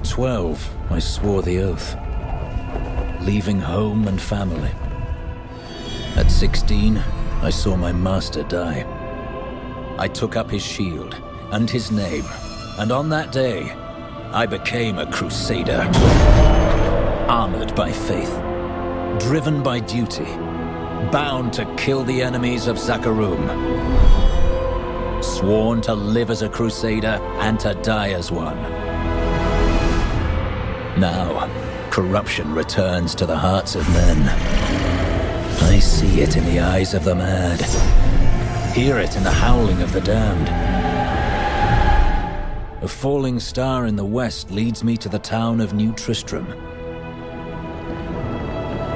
At 12, I swore the oath, leaving home and family. At 16, I saw my master die. I took up his shield and his name, and on that day, I became a Crusader. Armored by faith, driven by duty, bound to kill the enemies of Zakarum. Sworn to live as a Crusader and to die as one. Now, corruption returns to the hearts of men. I see it in the eyes of the mad, hear it in the howling of the damned. A falling star in the west leads me to the town of New Tristram.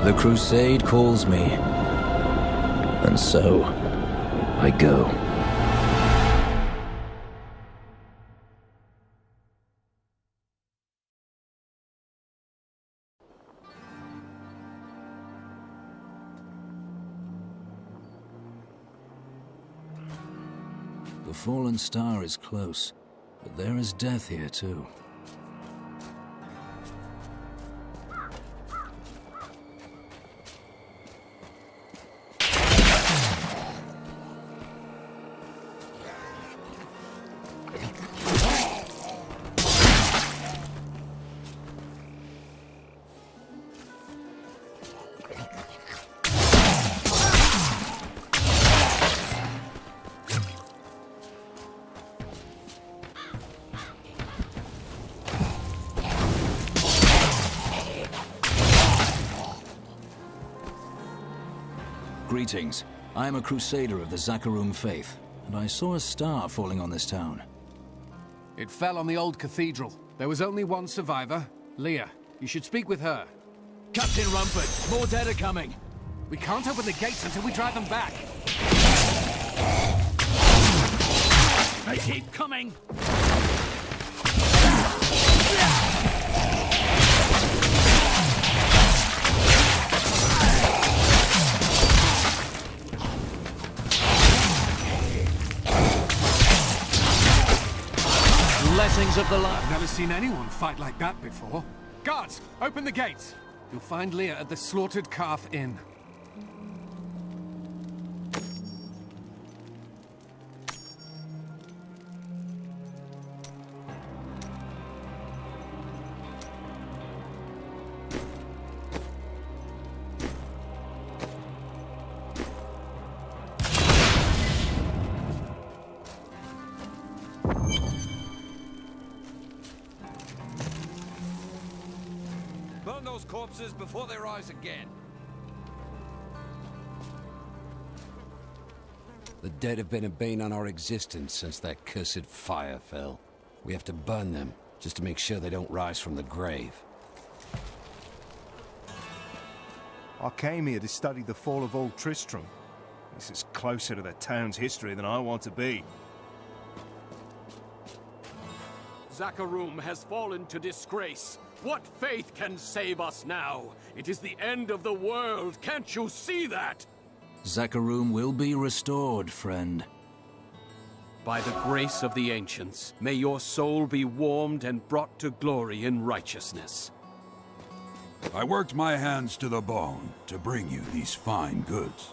The crusade calls me, and so I go. The fallen star is close, but there is death here too. Greetings. I am a Crusader of the Zakarum faith, and I saw a star falling on this town. It fell on the old cathedral. There was only one survivor, Leah. You should speak with her. Captain Rumford, more dead are coming. We can't open the gates until we drive them back. They keep coming! Blessings of the light. I've never seen anyone fight like that before. Guards, open the gates. You'll find Leah at the Slaughtered Calf Inn. Burn those corpses before they rise again. The dead have been a bane on our existence since that cursed fire fell. We have to burn them, just to make sure they don't rise from the grave. I came here to study the fall of Old Tristram. This is closer to the town's history than I want to be. Zakarum has fallen to disgrace. What faith can save us now? It is the end of the world. Can't you see that? Zakarum will be restored, friend. By the grace of the ancients, may your soul be warmed and brought to glory in righteousness. I worked my hands to the bone to bring you these fine goods.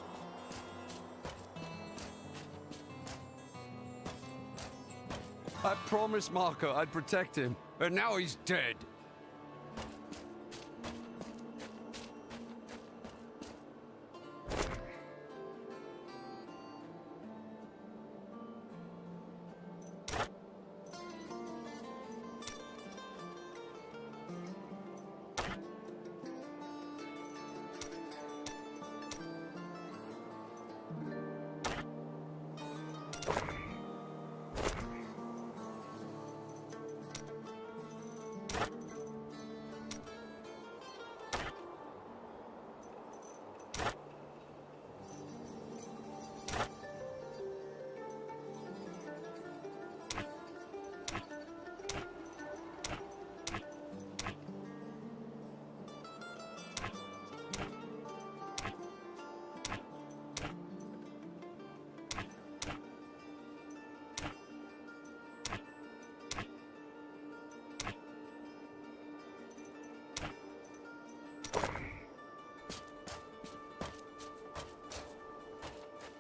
I promised Marco I'd protect him, and now he's dead.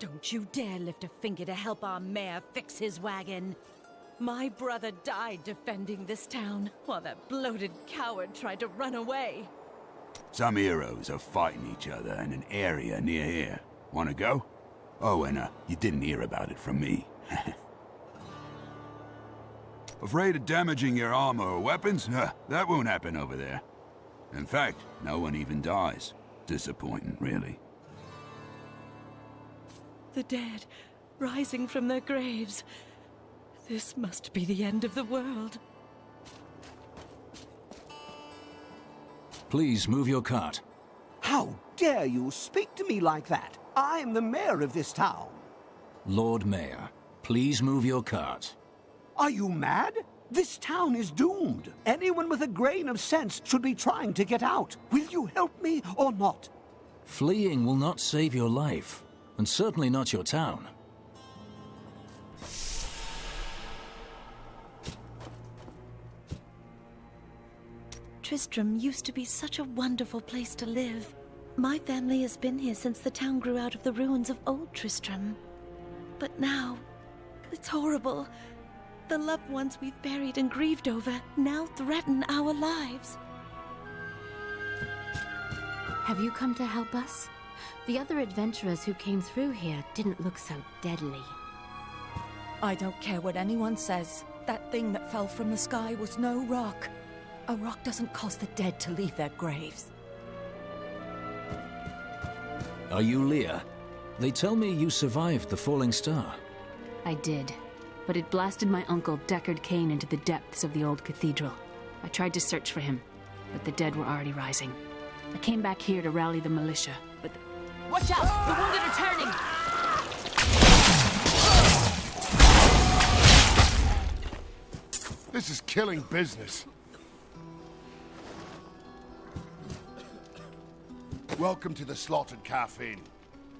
Don't you dare lift a finger to help our mayor fix his wagon. My brother died defending this town, while that bloated coward tried to run away. Some heroes are fighting each other in an area near here. Wanna go? Oh, and you didn't hear about it from me. Afraid of damaging your armor or weapons? That won't happen over there. In fact, no one even dies. Disappointing, really. The dead, rising from their graves. This must be the end of the world. Please move your cart. How dare you speak to me like that? I am the mayor of this town. Lord Mayor, please move your cart. Are you mad? This town is doomed. Anyone with a grain of sense should be trying to get out. Will you help me or not? Fleeing will not save your life, and certainly not your town. Tristram used to be such a wonderful place to live. My family has been here since the town grew out of the ruins of old Tristram. But now, it's horrible. The loved ones we've buried and grieved over now threaten our lives. Have you come to help us? The other adventurers who came through here didn't look so deadly. I don't care what anyone says. That thing that fell from the sky was no rock. A rock doesn't cause the dead to leave their graves. Are you Leah? They tell me you survived the falling star. I did, but it blasted my uncle Deckard Cain into the depths of the old cathedral. I tried to search for him, but the dead were already rising. I came back here to rally the militia, but Watch out! The wounded are turning! This is killing business. Welcome to the Slaughtered Calf Inn.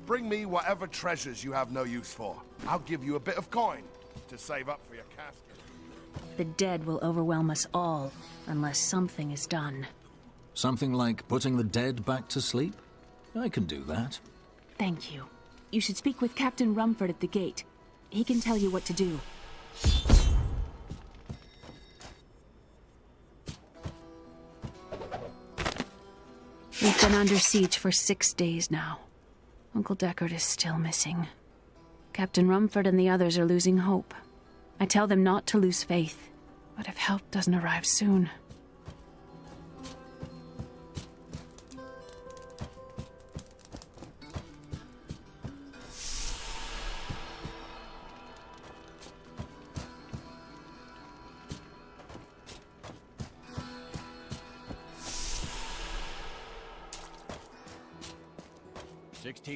Bring me whatever treasures you have no use for. I'll give you a bit of coin to save up for your casket. The dead will overwhelm us all, unless something is done. Something like putting the dead back to sleep? I can do that. Thank you. You should speak with Captain Rumford at the gate. He can tell you what to do. We've been under siege for 6 days now. Uncle Deckard is still missing. Captain Rumford and the others are losing hope. I tell them not to lose faith, but if help doesn't arrive soon...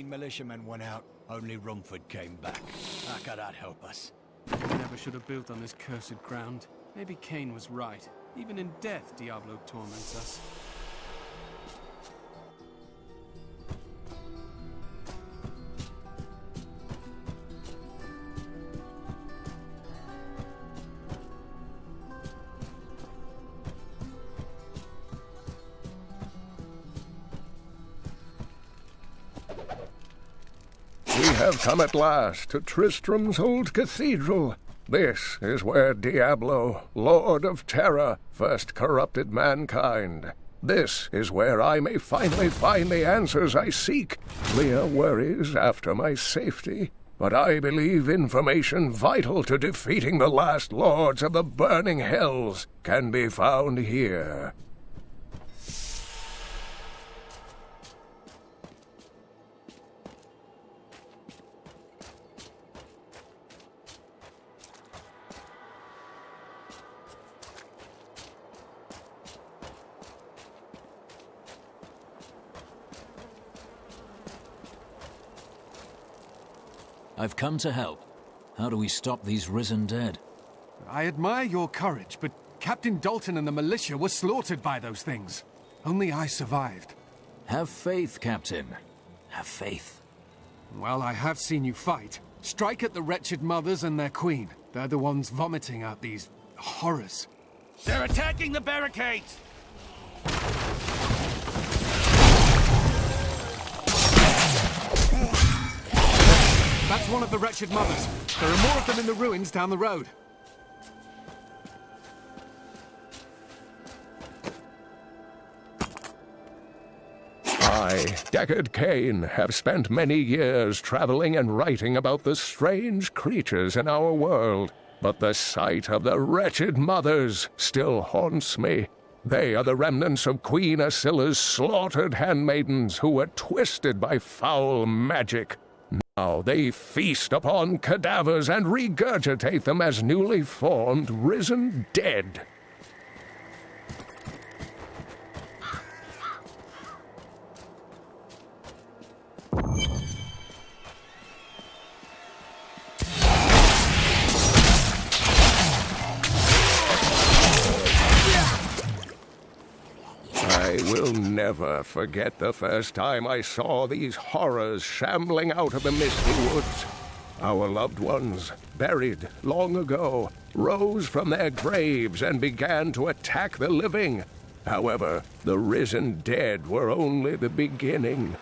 Militiamen went out, only Rumford came back. How could that help us? We never should have built on this cursed ground. Maybe Cain was right. Even in death, Diablo torments us. We have come at last to Tristram's old cathedral. This is where Diablo, Lord of Terror, first corrupted mankind. This is where I may finally find the answers I seek. Leah worries after my safety, but I believe information vital to defeating the last lords of the burning hells can be found here. I've come to help. How do we stop these risen dead? I admire your courage, but Captain Dalton and the militia were slaughtered by those things. Only I survived. Have faith, Captain. Have faith. Well, I have seen you fight. Strike at the wretched mothers and their queen. They're the ones vomiting out these horrors. They're attacking the barricades! That's one of the wretched mothers. There are more of them in the ruins down the road. I, Deckard Cain, have spent many years traveling and writing about the strange creatures in our world, but the sight of the wretched mothers still haunts me. They are the remnants of Queen Asilla's slaughtered handmaidens who were twisted by foul magic. Now they feast upon cadavers and regurgitate them as newly formed, risen dead. I will never forget the first time I saw these horrors shambling out of the misty woods. Our loved ones, buried long ago, rose from their graves and began to attack the living. However, the risen dead were only the beginning.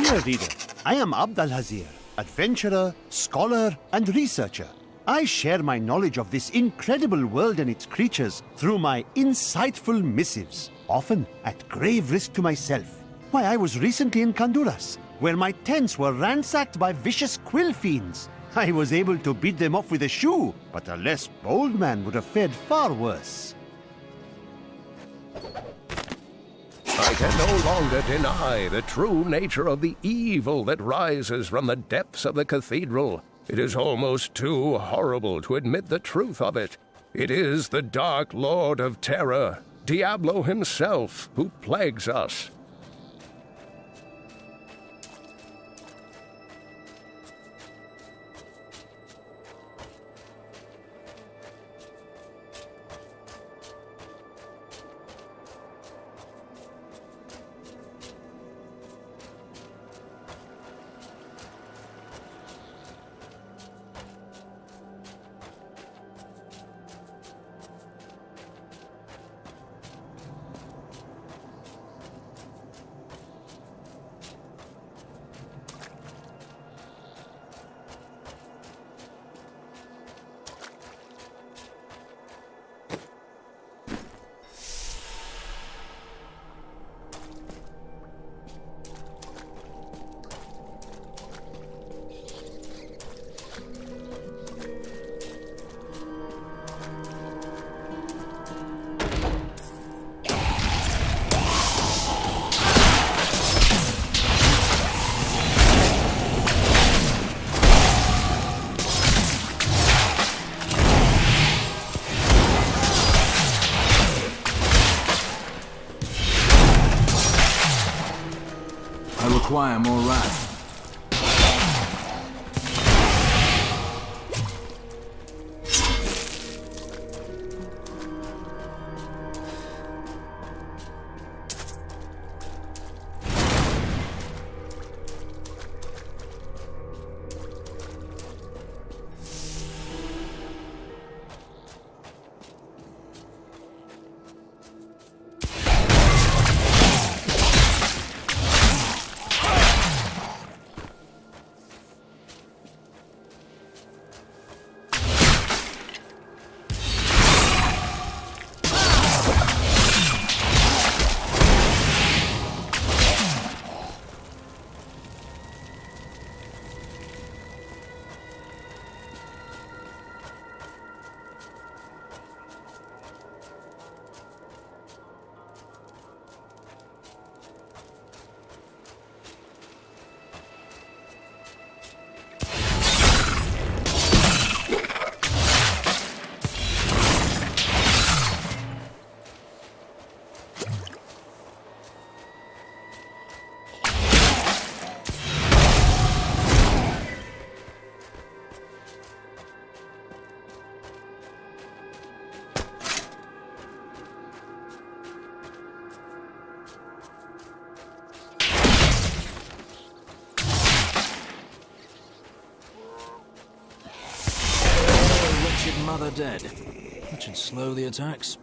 Dear reader, I am Abd al-Hazir, adventurer, scholar, and researcher. I share my knowledge of this incredible world and its creatures through my insightful missives, often at grave risk to myself. Why, I was recently in Kanduras, where my tents were ransacked by vicious quill fiends. I was able to beat them off with a shoe, but a less bold man would have fared far worse. I can no longer deny the true nature of the evil that rises from the depths of the cathedral. It is almost too horrible to admit the truth of it. It is the Dark Lord of Terror, Diablo himself, who plagues us. require more wrath. Mother dead. That should slow the attacks.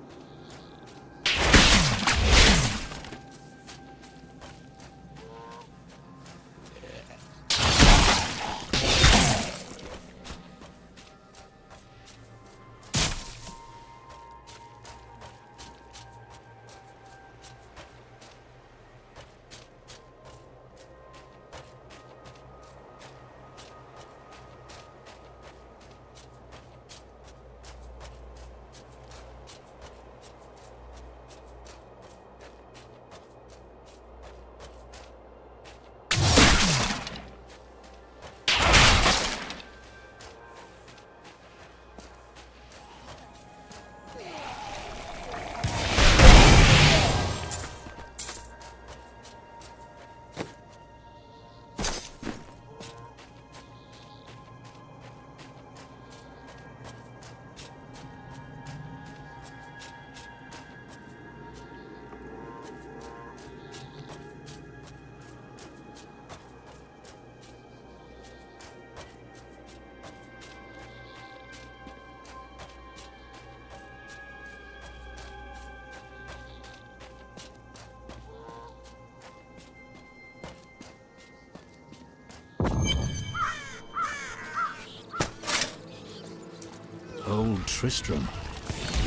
Old Tristram.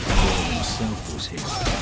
Paul himself was here.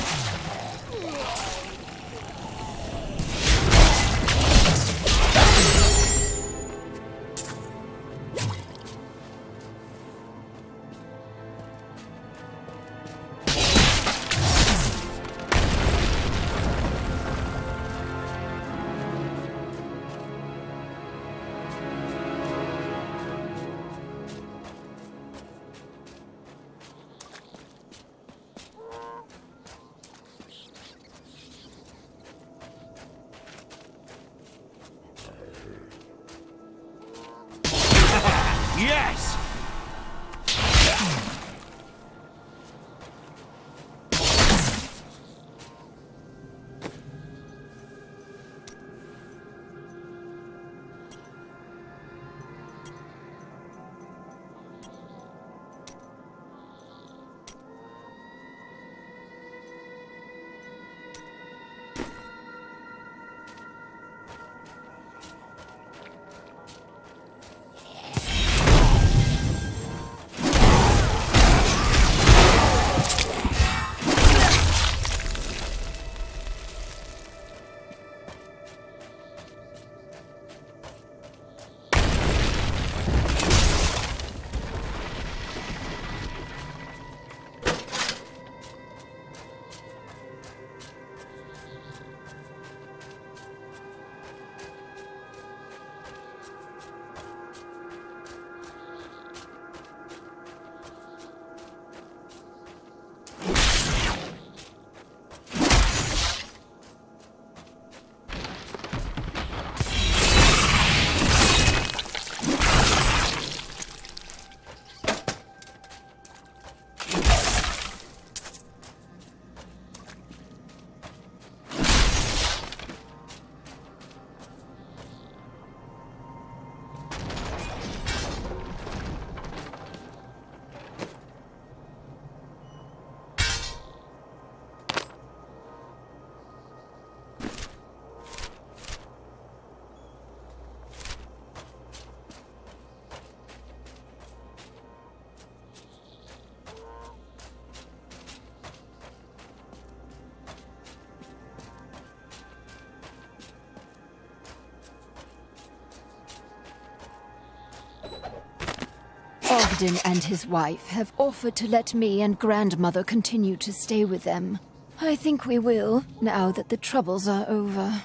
Bogdan and his wife have offered to let me and grandmother continue to stay with them. I think we will, now that the troubles are over.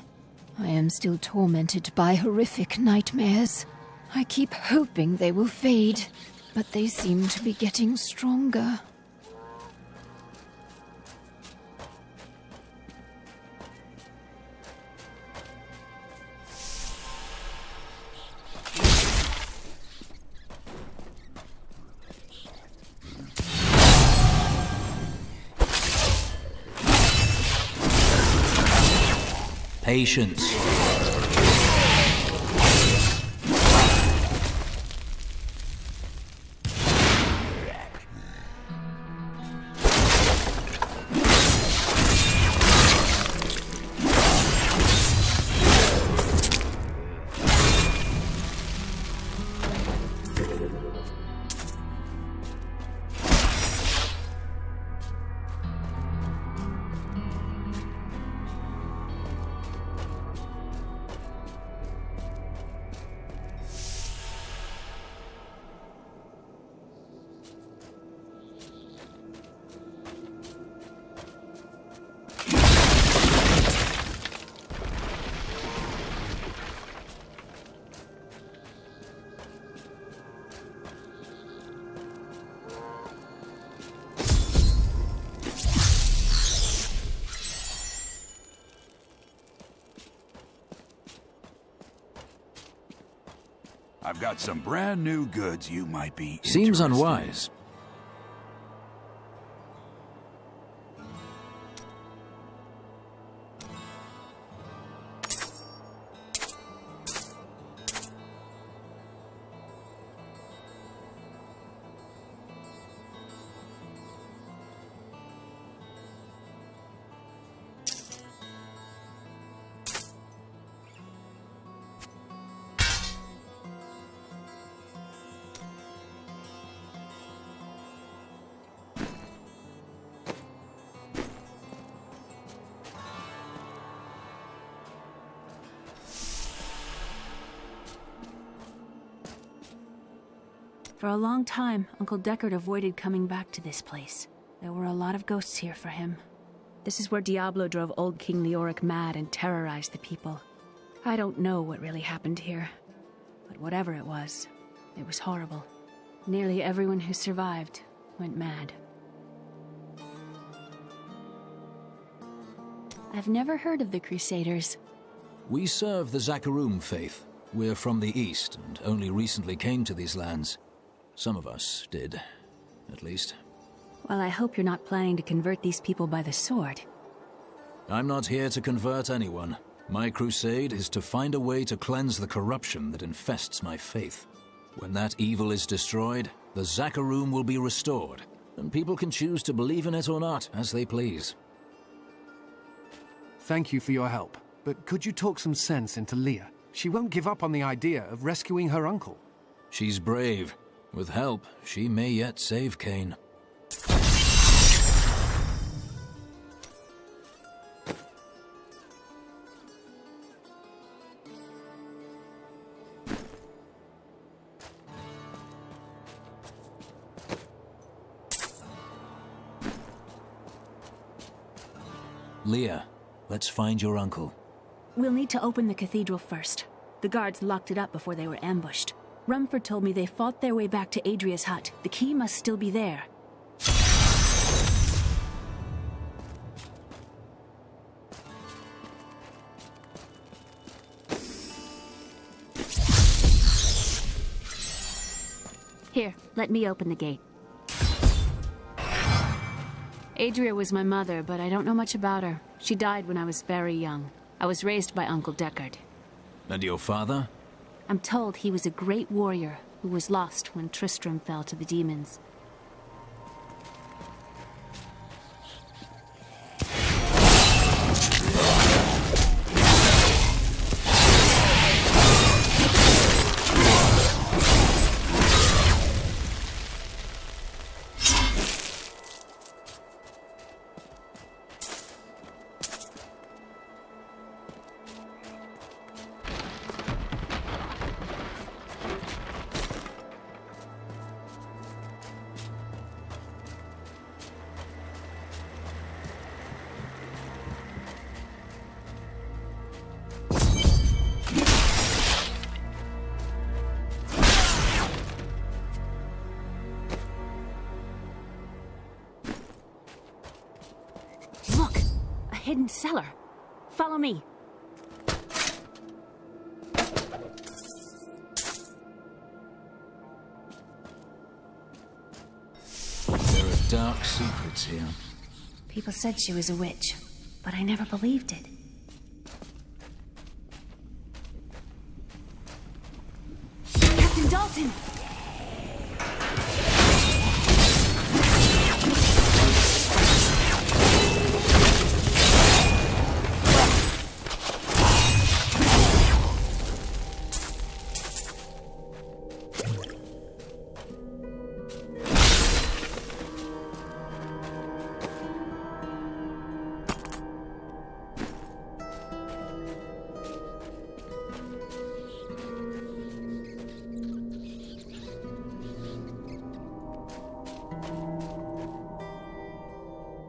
I am still tormented by horrific nightmares. I keep hoping they will fade, but they seem to be getting stronger. Patience. I've got some brand new goods you might be Seems interested in. unwise. For a long time, Uncle Deckard avoided coming back to this place. There were a lot of ghosts here for him. This is where Diablo drove old King Leoric mad and terrorized the people. I don't know what really happened here, but whatever it was horrible. Nearly everyone who survived went mad. I've never heard of the Crusaders. We serve the Zakarum faith. We're from the East and only recently came to these lands. Some of us did, at least. Well, I hope you're not planning to convert these people by the sword. I'm not here to convert anyone. My crusade is to find a way to cleanse the corruption that infests my faith. When that evil is destroyed, the Zakarum will be restored, and people can choose to believe in it or not, as they please. Thank you for your help, but could you talk some sense into Leah? She won't give up on the idea of rescuing her uncle. She's brave. With help, she may yet save Cain. Leah, let's find your uncle. We'll need to open the cathedral first. The guards locked it up before they were ambushed. Rumford told me they fought their way back to Adria's hut. The key must still be there. Here, let me open the gate. Adria was my mother, but I don't know much about her. She died when I was very young. I was raised by Uncle Deckard. And your father? I'm told he was a great warrior who was lost when Tristram fell to the demons. hidden cellar. Follow me. There are dark secrets here. People said she was a witch, but I never believed it. Captain Dalton!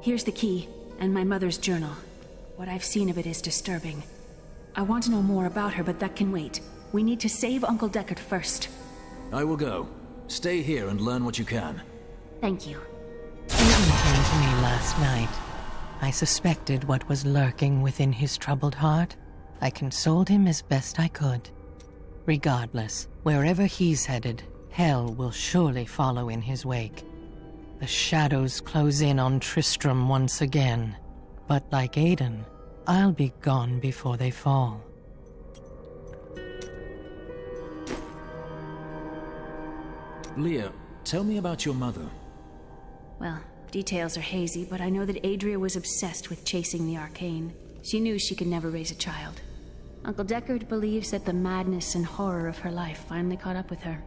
Here's the key, and my mother's journal. What I've seen of it is disturbing. I want to know more about her, but that can wait. We need to save Uncle Deckard first. I will go. Stay here and learn what you can. Thank you. Aiden came to me last night. I suspected what was lurking within his troubled heart. I consoled him as best I could. Regardless, wherever he's headed, hell will surely follow in his wake. The shadows close in on Tristram once again. But like Aiden, I'll be gone before they fall. Leah, tell me about your mother. Well, details are hazy, but I know that Adria was obsessed with chasing the arcane. She knew she could never raise a child. Uncle Deckard believes that the madness and horror of her life finally caught up with her.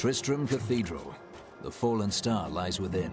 Tristram Cathedral. The fallen star lies within.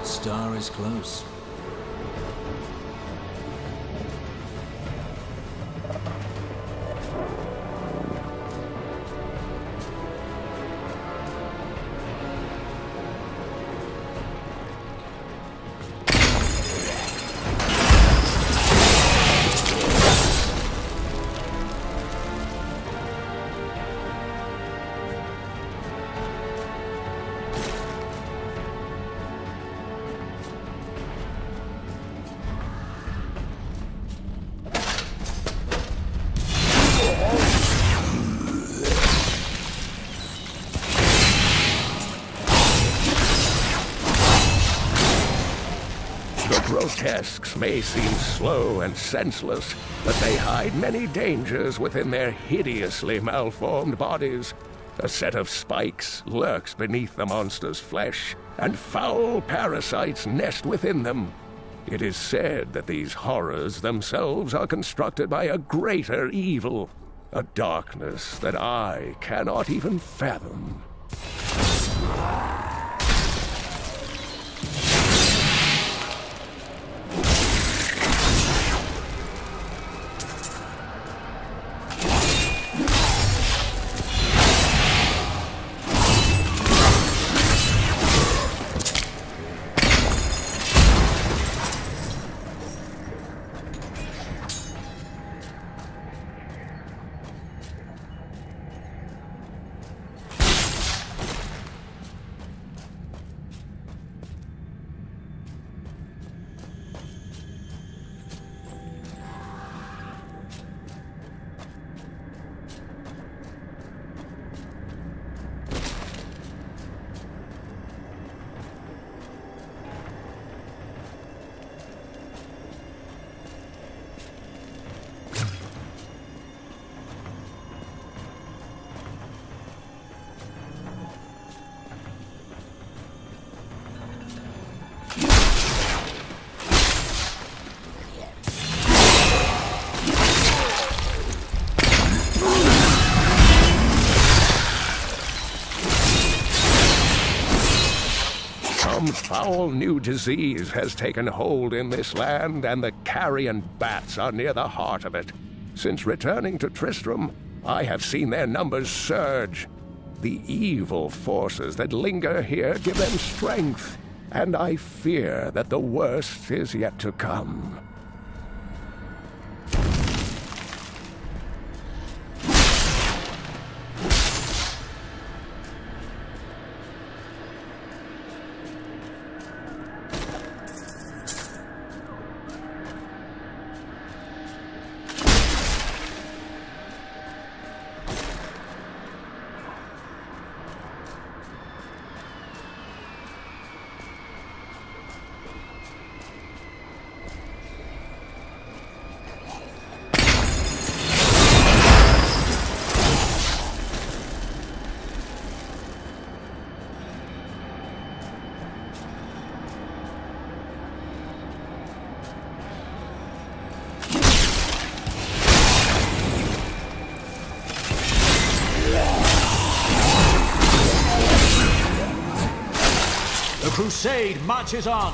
Star is close. grotesques may seem slow and senseless, but they hide many dangers within their hideously malformed bodies. A set of spikes lurks beneath the monster's flesh, and foul parasites nest within them. It is said that these horrors themselves are constructed by a greater evil, a darkness that I cannot even fathom. Some foul new disease has taken hold in this land, and the carrion bats are near the heart of it. Since returning to Tristram, I have seen their numbers surge. The evil forces that linger here give them strength, and I fear that the worst is yet to come. The crusade marches on!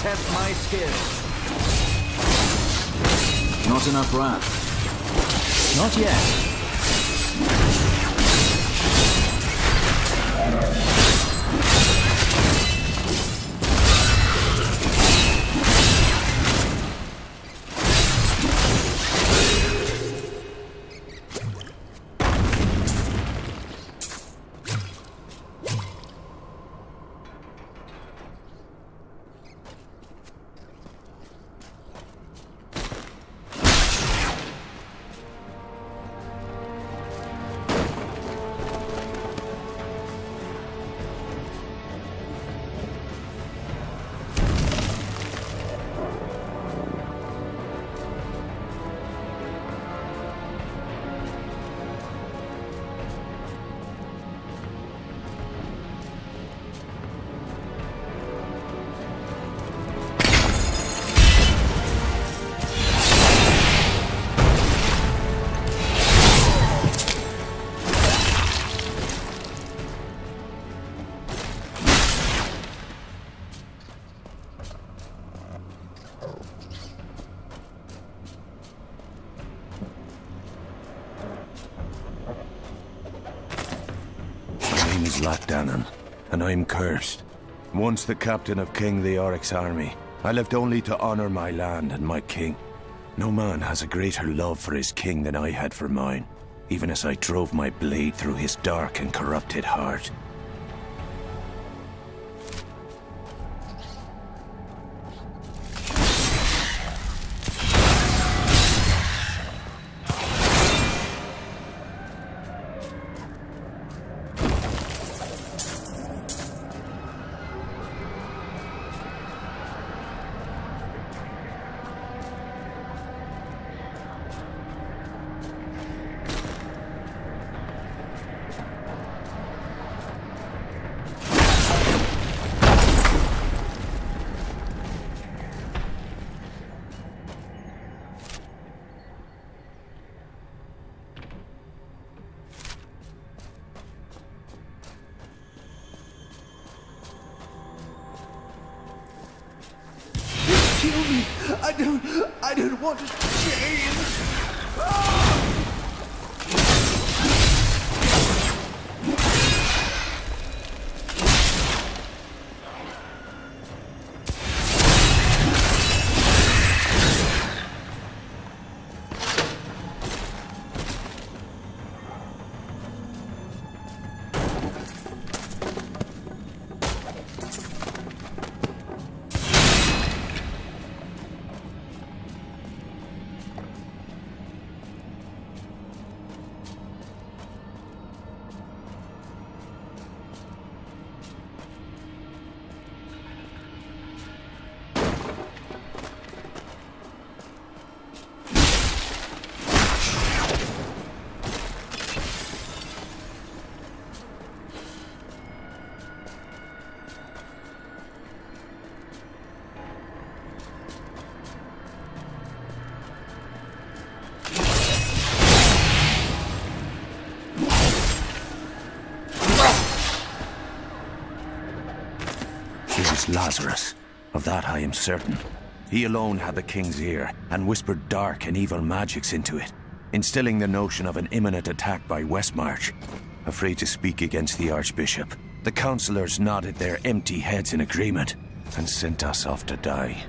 Test my skills. not enough wrath. Not yet. Dannon, and I'm cursed. Once the captain of King Leoric's army, I lived only to honor my land and my king. No man has a greater love for his king than I had for mine, even as I drove my blade through his dark and corrupted heart. Kill me! I don't want to change! Lazarus. Of that I am certain. He alone had the king's ear, and whispered dark and evil magics into it, instilling the notion of an imminent attack by Westmarch. Afraid to speak against the Archbishop, the councillors nodded their empty heads in agreement, and sent us off to die.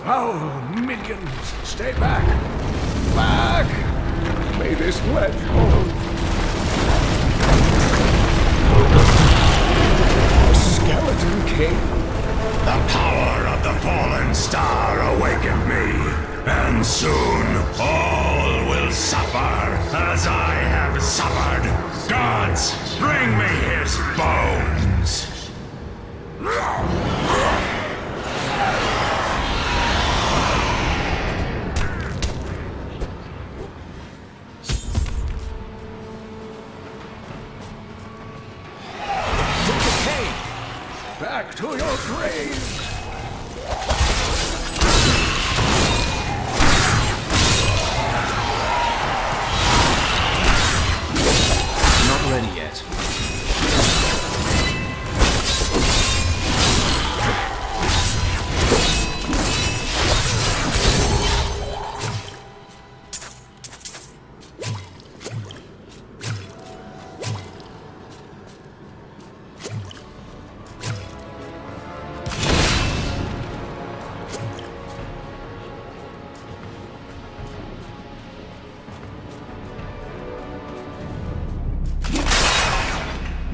Foul minions, stay back! Back! May this ledge hold. Skeleton King? The power of the fallen star awakened me, and soon all will suffer as I have suffered. Gods, bring me his bones! Back to your graves! Not ready yet.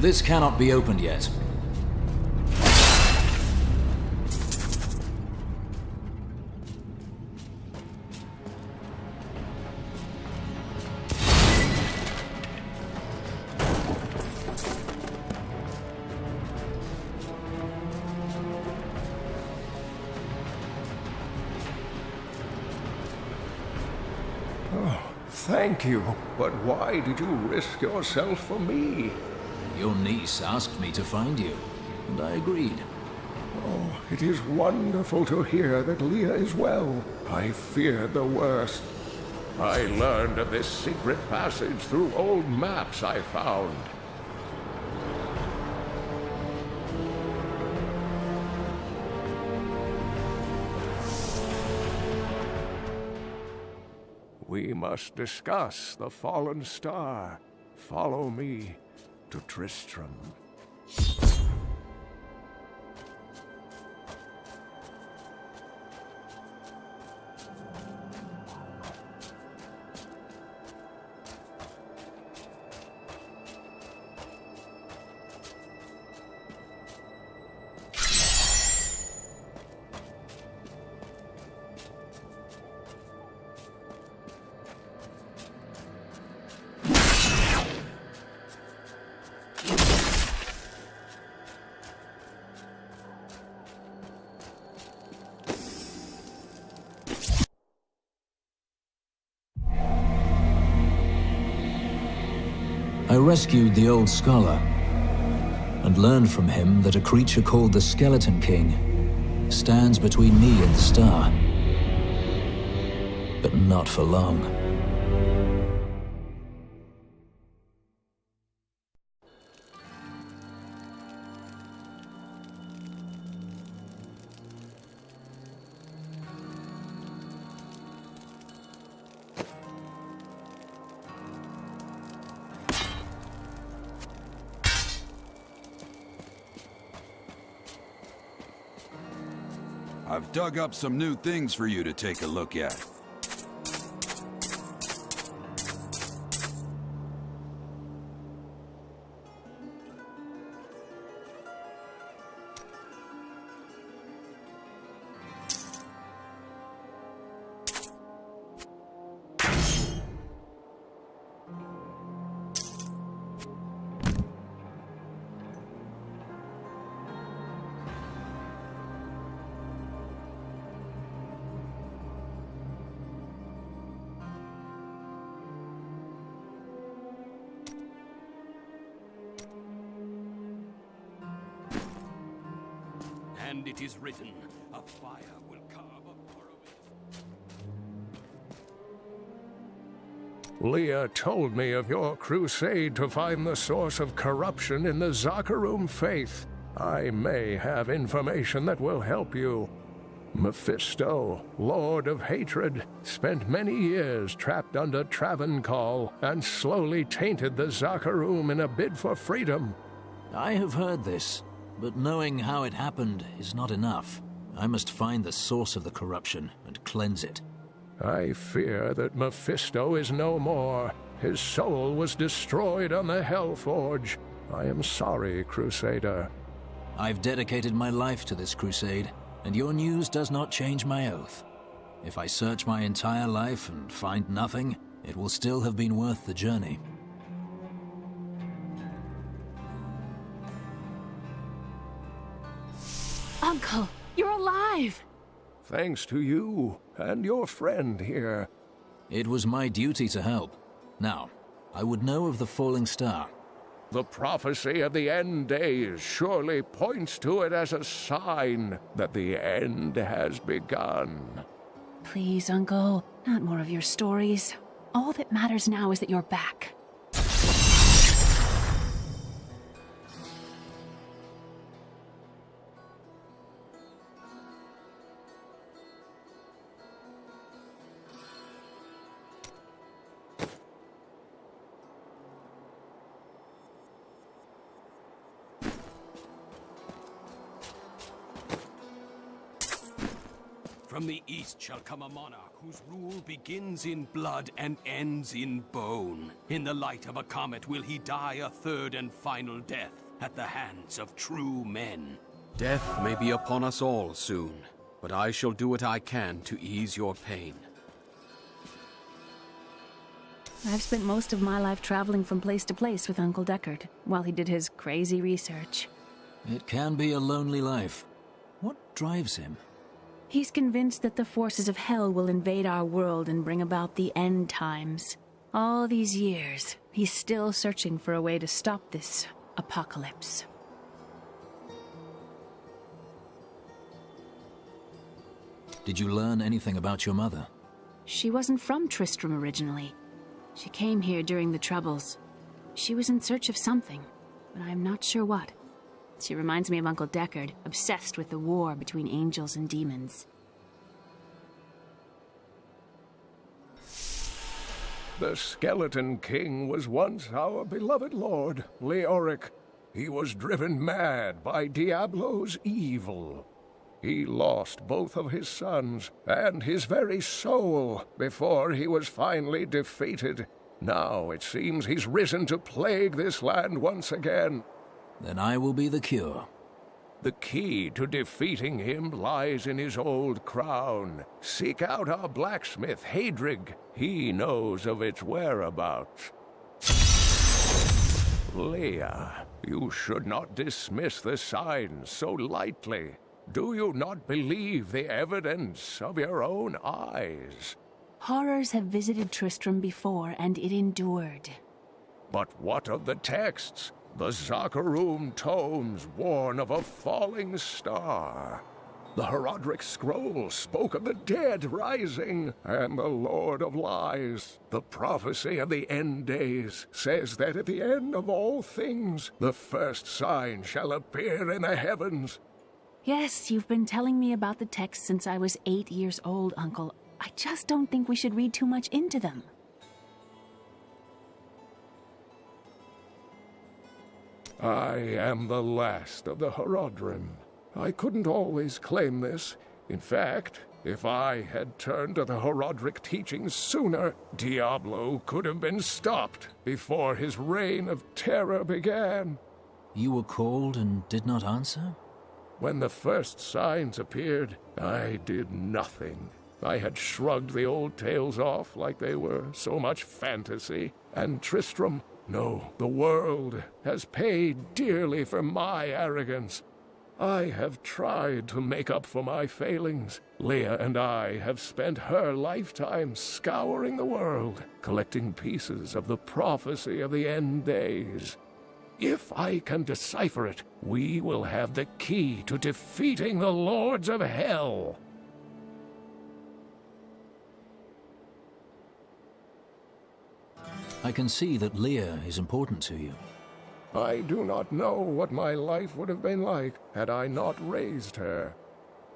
This cannot be opened yet. Oh, thank you. But why did you risk yourself for me? Your niece asked me to find you, and I agreed. Oh, it is wonderful to hear that Leah is well. I feared the worst. I learned of this secret passage through old maps I found. We must discuss the fallen star. Follow me to Tristram. I rescued the old scholar, and learned from him that a creature called the Skeleton King stands between me and the star. But not for long. I've dug up some new things for you to take a look at. And it is written, a fire will carve a furrow. Leah told me of your crusade to find the source of corruption in the Zakharum faith. I may have information that will help you. Mephisto, Lord of Hatred, spent many years trapped under Travancore and slowly tainted the Zakharum in a bid for freedom. I have heard this, but knowing how it happened is not enough. I must find the source of the corruption and cleanse it. I fear that Mephisto is no more. His soul was destroyed on the Hellforge. I am sorry, Crusader. I've dedicated my life to this crusade, and your news does not change my oath. If I search my entire life and find nothing, it will still have been worth the journey. Uncle, you're alive! Thanks to you and your friend here. It was my duty to help. Now, I would know of the falling star. The prophecy of the end days surely points to it as a sign that the end has begun. Please, Uncle, not more of your stories. All that matters now is that you're back. From the east shall come a monarch whose rule begins in blood and ends in bone. In the light of a comet will he die a third and final death at the hands of true men. Death may be upon us all soon, but I shall do what I can to ease your pain. I've spent most of my life traveling from place to place with Uncle Deckard, while he did his crazy research. It can be a lonely life. What drives him? He's convinced that the forces of hell will invade our world and bring about the end times. All these years, he's still searching for a way to stop this apocalypse. Did you learn anything about your mother? She wasn't from Tristram originally. She came here during the Troubles. She was in search of something, but I'm not sure what. She reminds me of Uncle Deckard, obsessed with the war between angels and demons. The Skeleton King was once our beloved lord, Leoric. He was driven mad by Diablo's evil. He lost both of his sons and his very soul before he was finally defeated. Now it seems he's risen to plague this land once again. Then I will be the cure. The key to defeating him lies in his old crown. Seek out our blacksmith, Hadrig. He knows of its whereabouts. Leia, you should not dismiss the signs so lightly. Do you not believe the evidence of your own eyes? Horrors have visited Tristram before, and it endured. But what of the texts? The Zakharum tomes warn of a falling star. The Horodric scroll spoke of the dead rising, and the Lord of Lies. The prophecy of the end days says that at the end of all things, the first sign shall appear in the heavens. Yes, you've been telling me about the texts since I was 8 years old, Uncle. I just don't think we should read too much into them. I am the last of the Horodrim. I couldn't always claim this. In fact, if I had turned to the Horodric teachings sooner, Diablo could have been stopped before his reign of terror began. You were called and did not answer? When the first signs appeared, I did nothing. I had shrugged the old tales off like they were so much fantasy, and Tristram, no, the world, has paid dearly for my arrogance. I have tried to make up for my failings. Leia and I have spent her lifetime scouring the world, collecting pieces of the prophecy of the end days. If I can decipher it, we will have the key to defeating the Lords of Hell. I can see that Leia is important to you. I do not know what my life would have been like had I not raised her.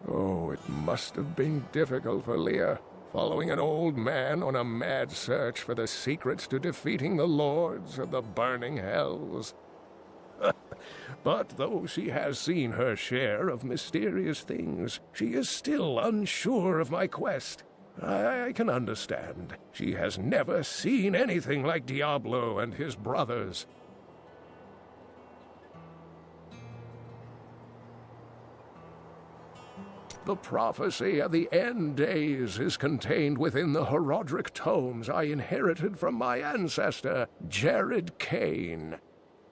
Oh, it must have been difficult for Leia, following an old man on a mad search for the secrets to defeating the Lords of the Burning Hells. But though she has seen her share of mysterious things, she is still unsure of my quest. I can understand. She has never seen anything like Diablo and his brothers. The prophecy of the end days is contained within the Herodric tomes I inherited from my ancestor, Jared Kane.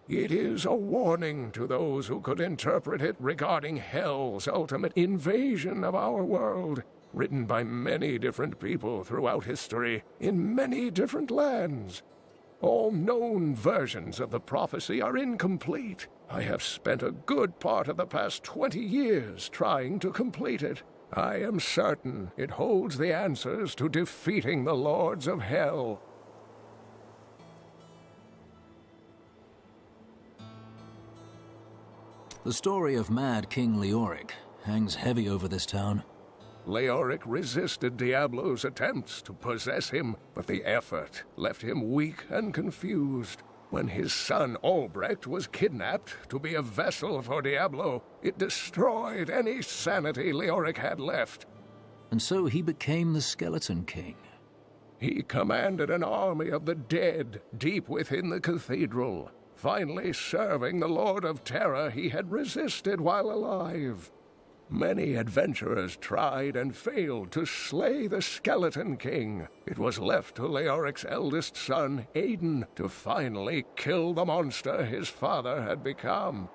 It is a warning to those who could interpret it regarding Hell's ultimate invasion of our world, written by many different people throughout history, in many different lands. All known versions of the prophecy are incomplete. I have spent a good part of the past 20 years trying to complete it. I am certain it holds the answers to defeating the Lords of Hell. The story of Mad King Leoric hangs heavy over this town. Leoric resisted Diablo's attempts to possess him, but the effort left him weak and confused. When his son Albrecht was kidnapped to be a vessel for Diablo, it destroyed any sanity Leoric had left. And so he became the Skeleton King. He commanded an army of the dead deep within the cathedral, finally serving the Lord of Terror he had resisted while alive. Many adventurers tried and failed to slay the Skeleton King. It was left to Leoric's eldest son, Aiden, to finally kill the monster his father had become.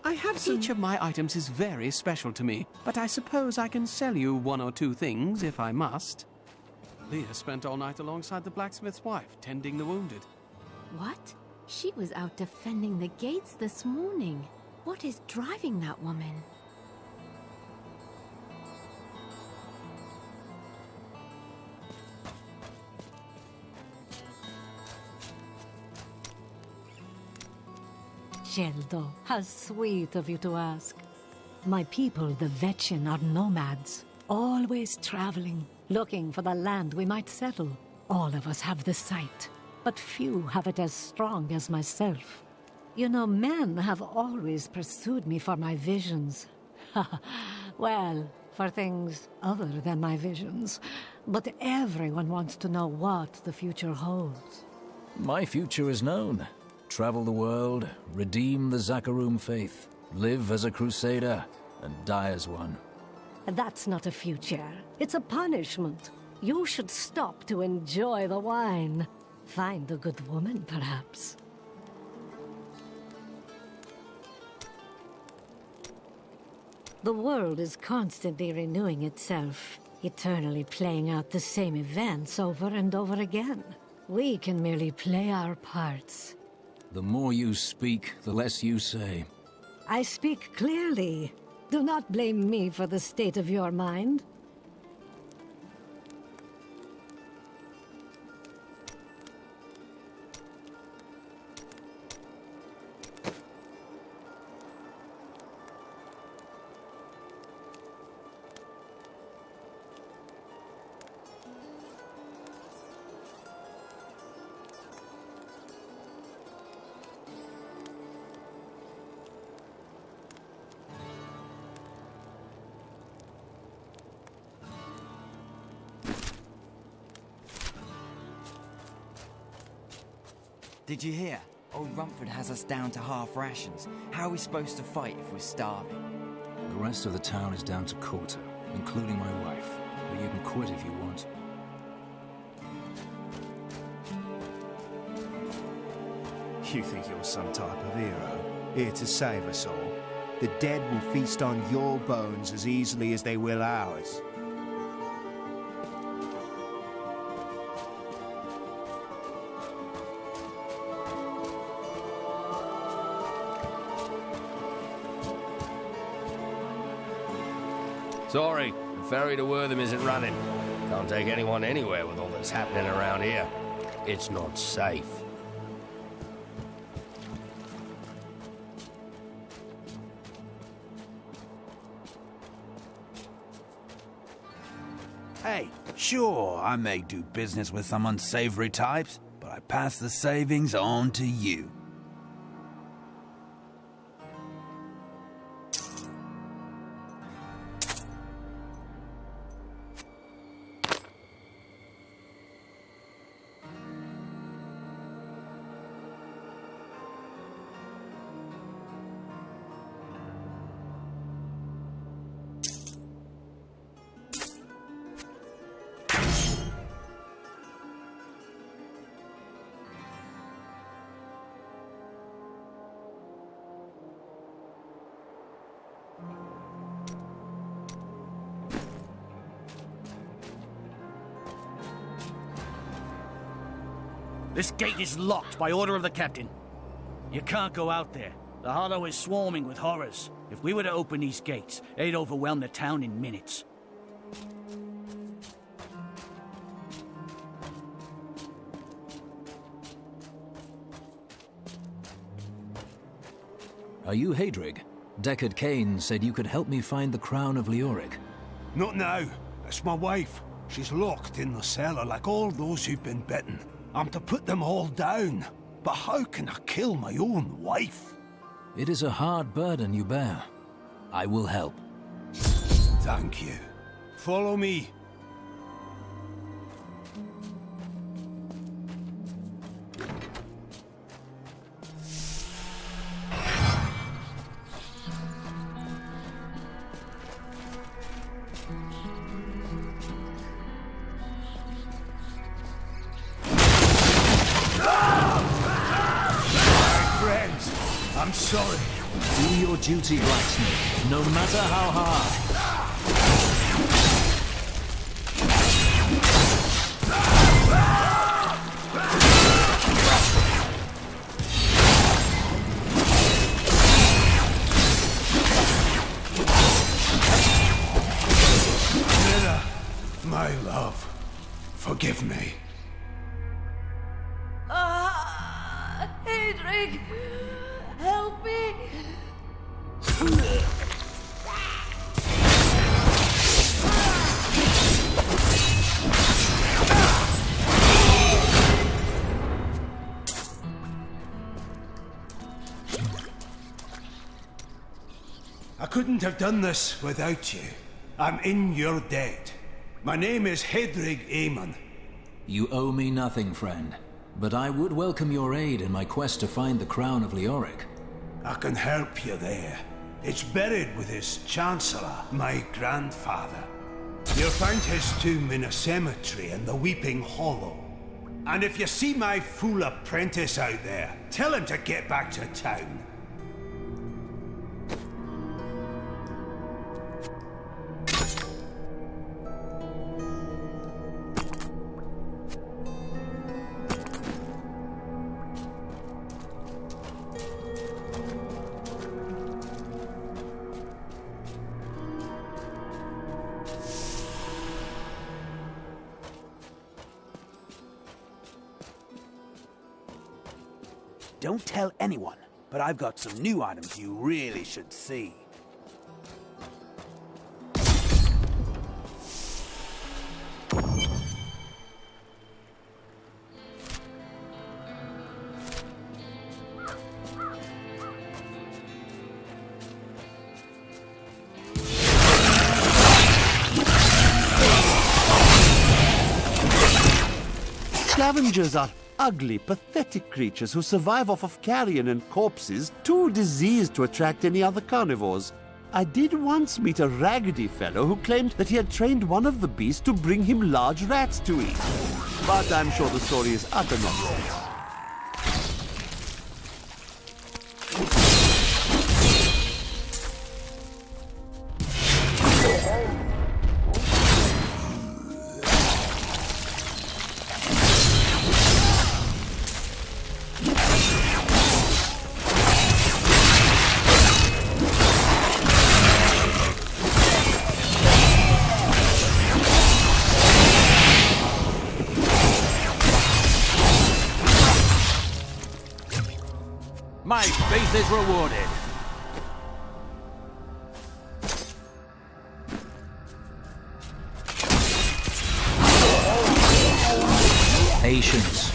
I have some... Each of my items is very special to me, but I suppose I can sell you one or two things if I must. Leah spent all night alongside the blacksmith's wife, tending the wounded. What? She was out defending the gates this morning. What is driving that woman? Geldo, how sweet of you to ask. My people, the Vetchin, are nomads, always traveling, looking for the land we might settle. All of us have the sight, but few have it as strong as myself. You know, men have always pursued me for my visions. Well, for things other than my visions. But everyone wants to know what the future holds. My future is known. Travel the world, redeem the Zakarum faith, live as a Crusader, and die as one. That's not a future. It's a punishment. You should stop to enjoy the wine. Find a good woman, perhaps. The world is constantly renewing itself, eternally playing out the same events over and over again. We can merely play our parts. The more you speak, the less you say. I speak clearly. Do not blame me for the state of your mind. Did you hear? Old Rumford has us down to half rations. How are we supposed to fight if we're starving? The rest of the town is down to quarter, including my wife. But you can quit if you want. You think you're some type of hero, here to save us all? The dead will feast on your bones as easily as they will ours. Sorry, the ferry to Wortham isn't running. Can't take anyone anywhere with all that's happening around here. It's not safe. Hey, sure, I may do business with some unsavory types, but I pass the savings on to you. This gate is locked by order of the captain. You can't go out there. The Hollow is swarming with horrors. If we were to open these gates, they'd overwhelm the town in minutes. Are you Hadrig? Deckard Cain said you could help me find the crown of Leoric. Not now. It's my wife. She's locked in the cellar like all those who've been bitten. I'm to put them all down. But how can I kill my own wife? It is a hard burden you bear. I will help. Thank you. Follow me. I'm sorry. Do your duty, blacksmith, no matter how hard. Mira, my love, forgive me. Hadrig! Help me! I couldn't have done this without you. I'm in your debt. My name is Hadrig Aemon. You owe me nothing, friend. But I would welcome your aid in my quest to find the crown of Leoric. I can help you there. It's buried with his Chancellor, my grandfather. You'll find his tomb in a cemetery in the Weeping Hollow. And if you see my fool apprentice out there, tell him to get back to town. Don't tell anyone, but I've got some new items you really should see. Scavengers are ugly, pathetic creatures who survive off of carrion and corpses, too diseased to attract any other carnivores. I did once meet a raggedy fellow who claimed that he had trained one of the beasts to bring him large rats to eat. But I'm sure the story is utter nonsense. My faith is rewarded. Patience.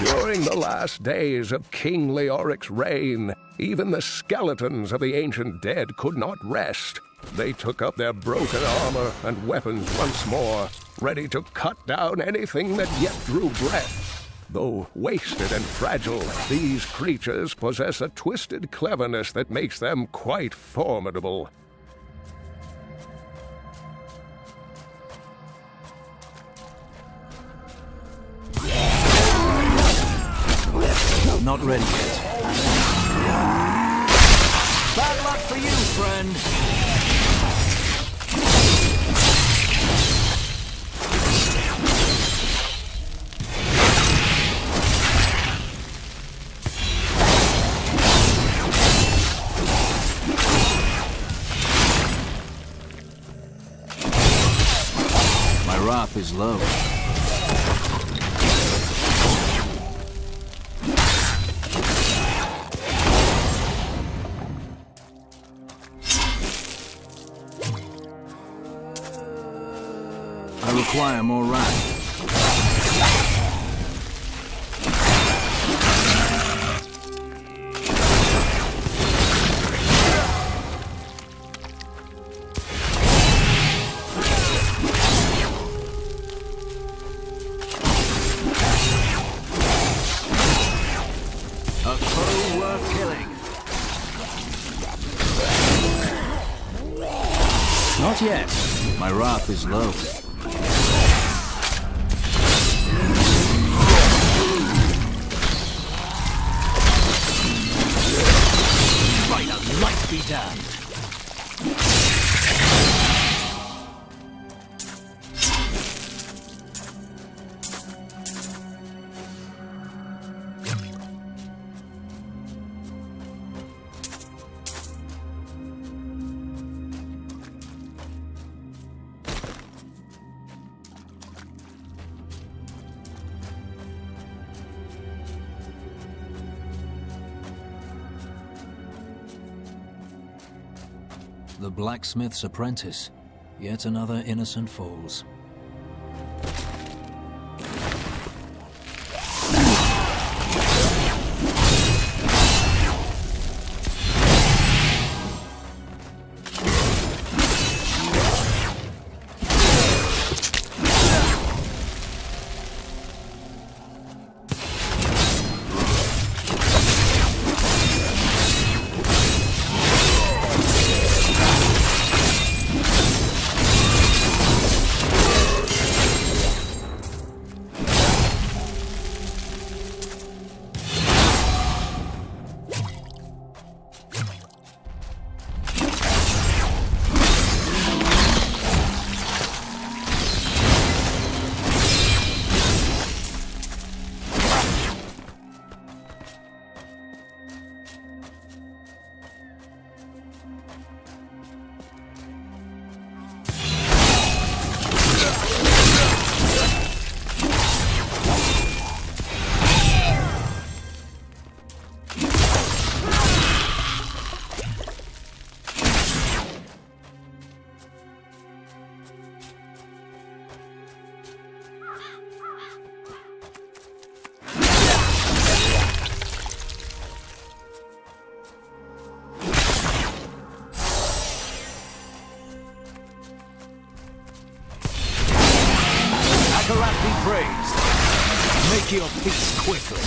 During the last days of King Leoric's reign, even the skeletons of the ancient dead could not rest. They took up their broken armor and weapons once more, ready to cut down anything that yet drew breath. Though wasted and fragile, these creatures possess a twisted cleverness that makes them quite formidable. Not ready yet. Bad luck for you, friend. My wrath is low. I require more wrath. A foe worth killing. Not yet. My wrath is low. By the light be damned. The blacksmith's apprentice. Yet another innocent falls. Akarat be praised. Make your peace quickly.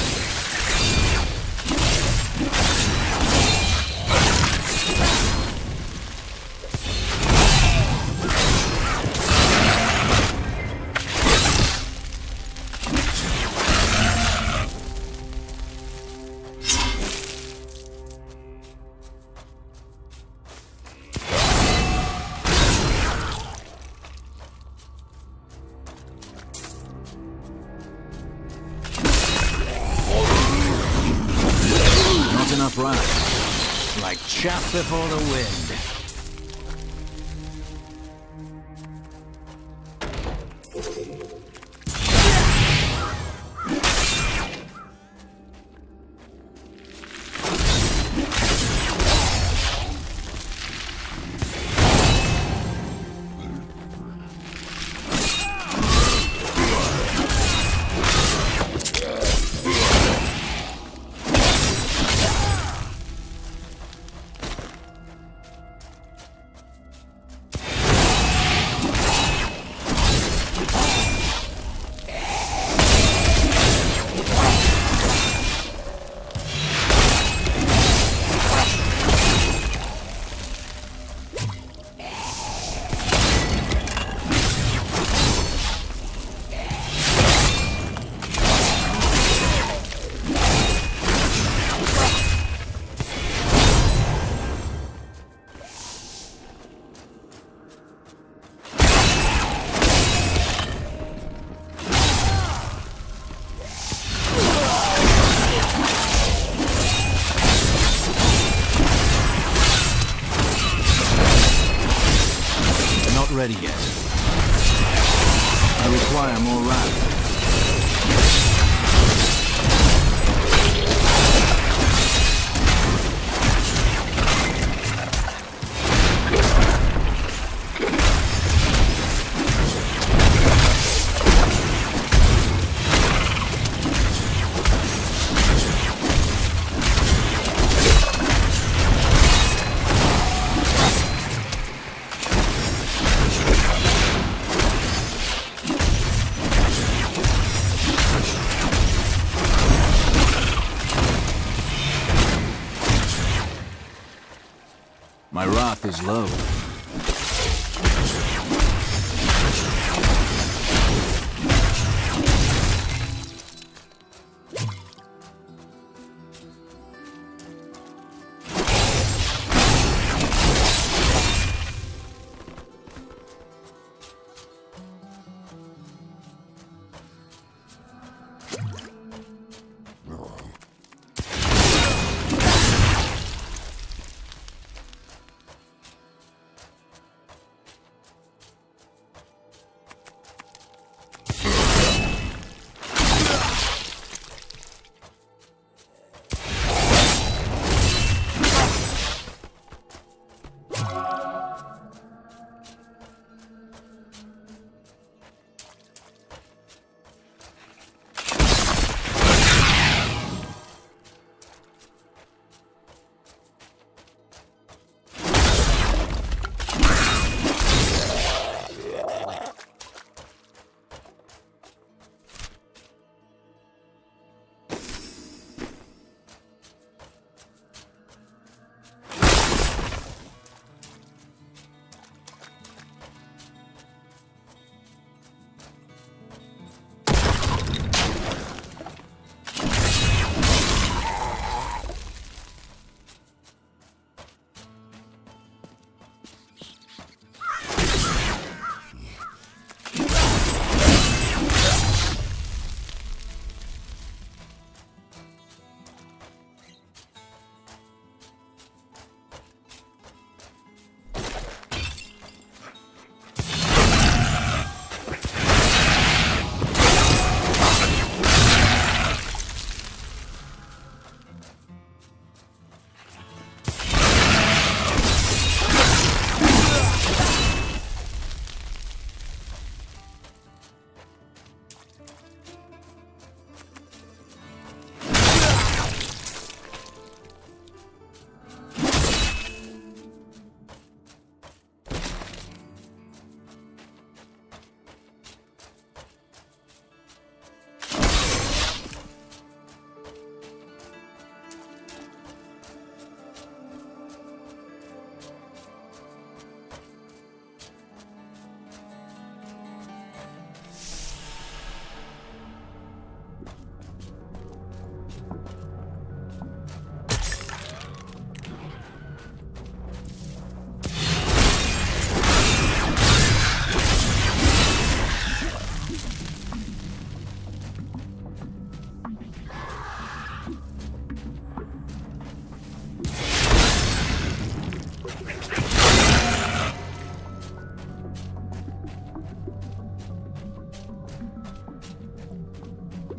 chaff before the wind. Ready yet. I require more wrath. My wrath is low.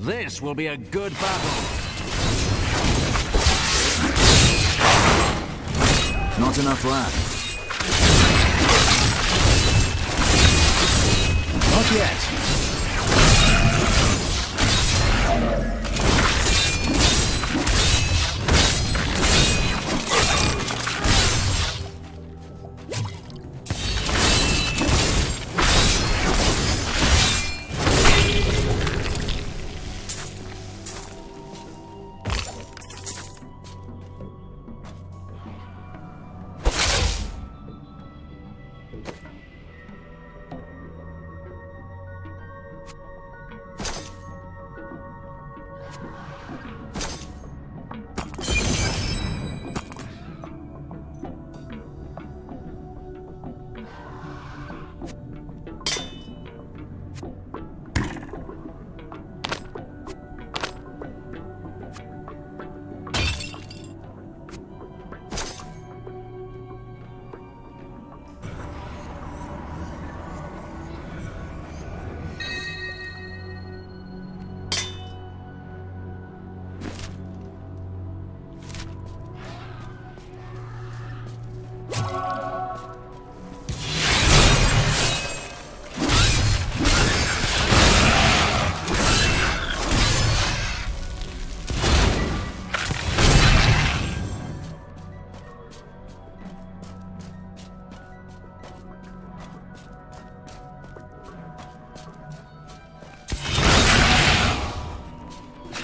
This will be a good battle. Not enough left. Not yet.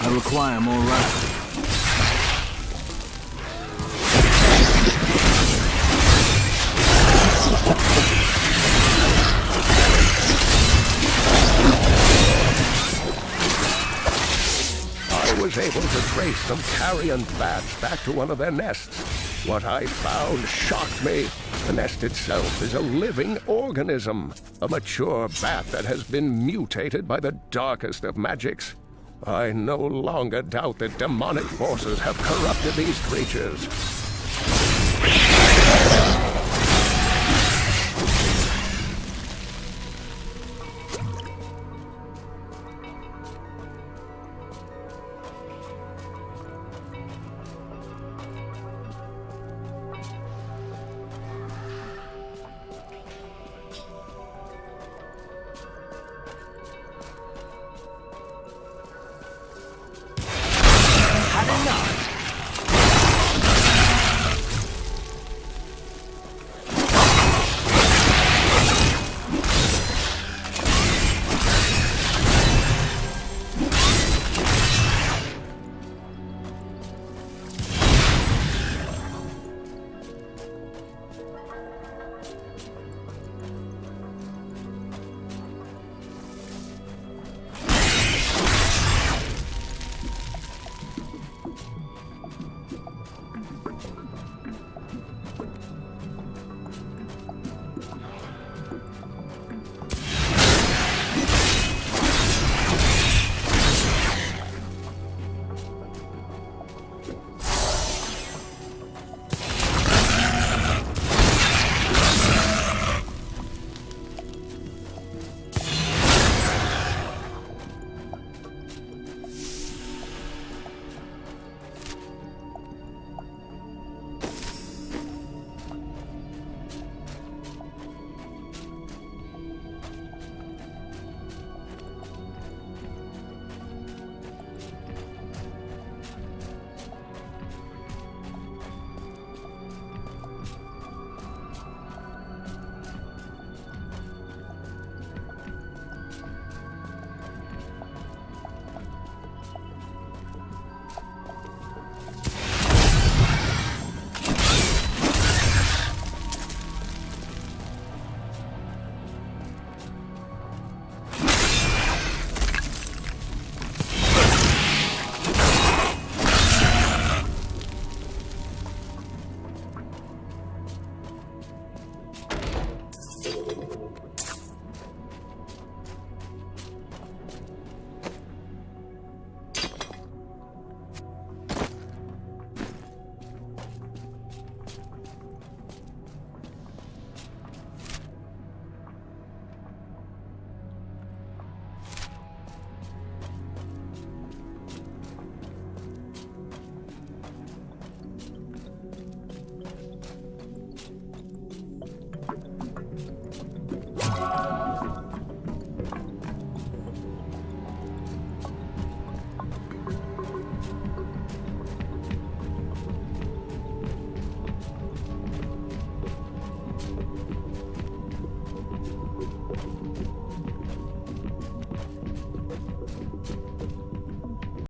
I require more wrath. I was able to trace some carrion bats back to one of their nests. What I found shocked me. The nest itself is a living organism, a mature bat that has been mutated by the darkest of magics. I no longer doubt that demonic forces have corrupted these creatures.